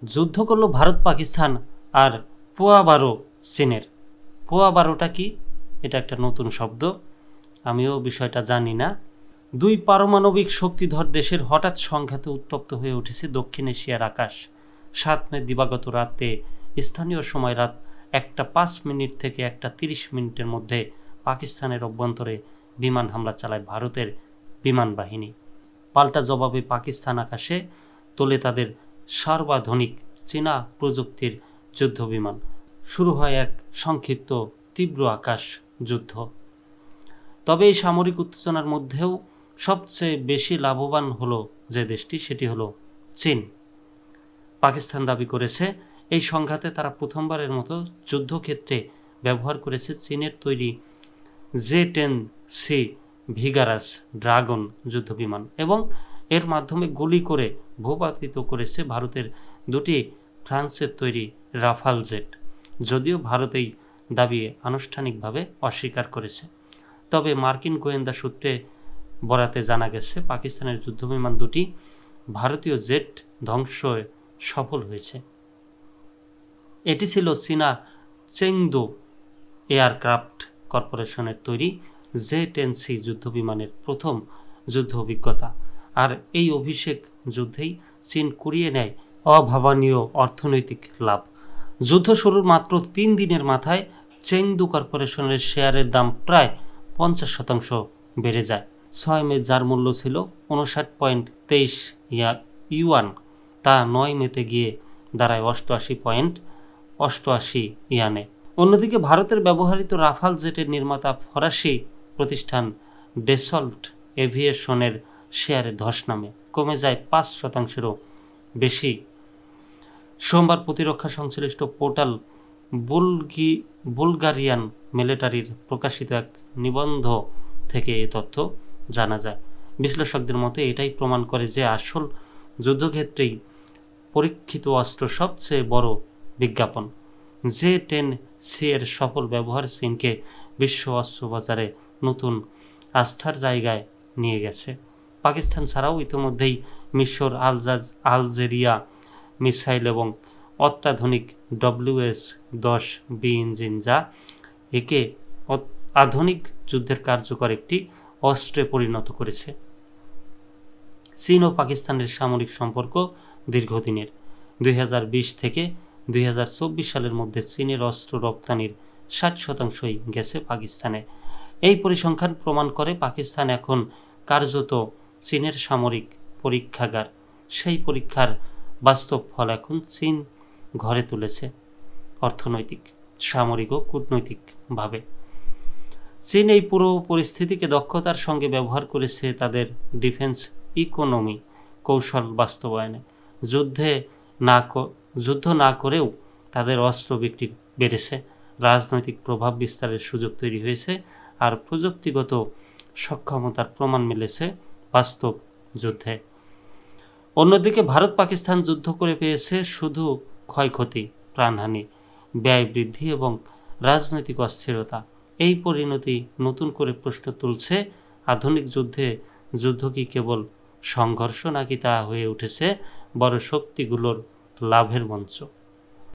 যুদ্ধ করলো ভারত পাকিস্তান আর পোয়া বারো চীনের। পোয়া বারোটা কি? এটা একটা নতুন শব্দ, আমিও বিষয়টা জানি না। দুই পারমাণবিক শক্তিধর দেশের হঠাৎ সংঘাতে উত্তপ্ত হয়ে উঠেছে দক্ষিণ এশিয়ার আকাশ। 7 মে দিবাগত রাতে স্থানীয় সময় রাত 1:05 থেকে 1:30 মধ্যে পাকিস্তানের অভ্যন্তরে বিমান হামলা চালায় ভারতের বিমান বাহিনী। পাল্টা জবাবে পাকিস্তান আকাশে তোলে তাদের সর্বাধুনিক চীনা প্রযুক্তির যুদ্ধ বিমান। শুরু হয় এক সংক্ষিপ্ত তীব্র আকাশ যুদ্ধ। তবে এই সামরিক উত্তেজনার মধ্যেও সবচেয়ে বেশি লাভবান হলো যে দেশটি, সেটি হলো চীন। পাকিস্তান দাবি করেছে এই সংঘাতে তারা প্রথমবারের মতো যুদ্ধক্ষেত্রে ব্যবহার করেছে চীনের তৈরি J-10C ভিগারাস ড্রাগন যুদ্ধবিমান এবং এর মাধ্যমে গুলি করে ভূপাতিত করেছে ভারতের দুটি ফ্রান্সের তৈরি রাফাল জেট। যদিও ভারত এই দাবি আনুষ্ঠানিকভাবে অস্বীকার করেছে, তবে মার্কিন গোয়েন্দা সূত্রে বরাতে জানা গেছে পাকিস্তানের যুদ্ধবিমান দুটি ভারতীয় জেট ধ্বংসে সফল হয়েছে। এটি ছিল চীনা চেংদু এয়ারক্রাফট কর্পোরেশনের তৈরি J-10C যুদ্ধবিমানের প্রথম যুদ্ধ অভিজ্ঞতা। আর এই অভিষেক যুদ্ধেই চীন কুড়িয়ে নেয় অভাবনীয় অর্থনৈতিক লাভ। যুদ্ধ শুরুর মাত্র 3 দিনের মাথায় চেংদু কর্পোরেশনের শেয়ারের দাম প্রায় 50% বেড়ে যায়। 6 মে যার মূল্য ছিল 59.23 ইউয়ান, তা 9 মেতে গিয়ে দাঁড়ায় 88.88 ইয়ানে। অন্যদিকে ভারতের ব্যবহৃত রাফাল জেটের নির্মাতা ফরাসি প্রতিষ্ঠান ডেসল্ট এভিয়েশনের শেয়ারে ধস নামে, কমে যায় 5%-রও বেশি। সোমবার প্রতিরক্ষা সংশ্লিষ্ট পোর্টাল বুলগারিয়ান মিলিটারির প্রকাশিত এক নিবন্ধ থেকে এ তথ্য জানা যায়। বিশ্লেষকদের মতে এটাই প্রমাণ করে যে আসল যুদ্ধক্ষেত্রেই পরীক্ষিত অস্ত্র সবচেয়ে বড় বিজ্ঞাপন। J-10C এর সফল ব্যবহার চীনকে বিশ্ব অস্ত্র বাজারে নতুন আস্থার জায়গায় নিয়ে গেছে। পাকিস্তান ছাড়াও ইতিমধ্যেই মিশর, আলজেরিয়া মিসাইল এবং অত্যাধুনিক WS-10B ইঞ্জিন, যা একে আধুনিক যুদ্ধের কার্যকর একটি অস্ত্রে পরিণত করেছে। চীন ও পাকিস্তানের সামরিক সম্পর্ক দীর্ঘদিনের। 2020 থেকে 2024 সালের মধ্যে চীনের অস্ত্র রপ্তানির 60%ই গেছে পাকিস্তানে। এই পরিসংখ্যান প্রমাণ করে পাকিস্তান এখন কার্যত চীনের সামরিক পরীক্ষাগার। সেই পরীক্ষার বাস্তব ফল এখন চীন ঘরে তুলেছে অর্থনৈতিক, সামরিক ও কূটনৈতিকভাবে। চীন এই পুরো পরিস্থিতিকে দক্ষতার সঙ্গে ব্যবহার করেছে তাদের ডিফেন্স ইকোনমি কৌশল বাস্তবায়নে। যুদ্ধ না করেও তাদের অস্ত্র বিক্রি বেড়েছে, রাজনৈতিক প্রভাব বিস্তারের সুযোগ তৈরি হয়েছে, আর প্রযুক্তিগত সক্ষমতার প্রমাণ মিলেছে বাস্তব যুদ্ধে। অন্যদিকে ভারত পাকিস্তান যুদ্ধ করে পেয়েছে শুধু ক্ষয়ক্ষতি, প্রাণহানি, ব্যয় বৃদ্ধি এবং রাজনৈতিক অস্থিরতা। এই পরিণতি নতুন করে প্রশ্ন তুলছে, আধুনিক যুদ্ধ কি কেবল সংঘর্ষ, নাকি তা হয়ে উঠেছে বড় শক্তিগুলোর লাভের মঞ্চ?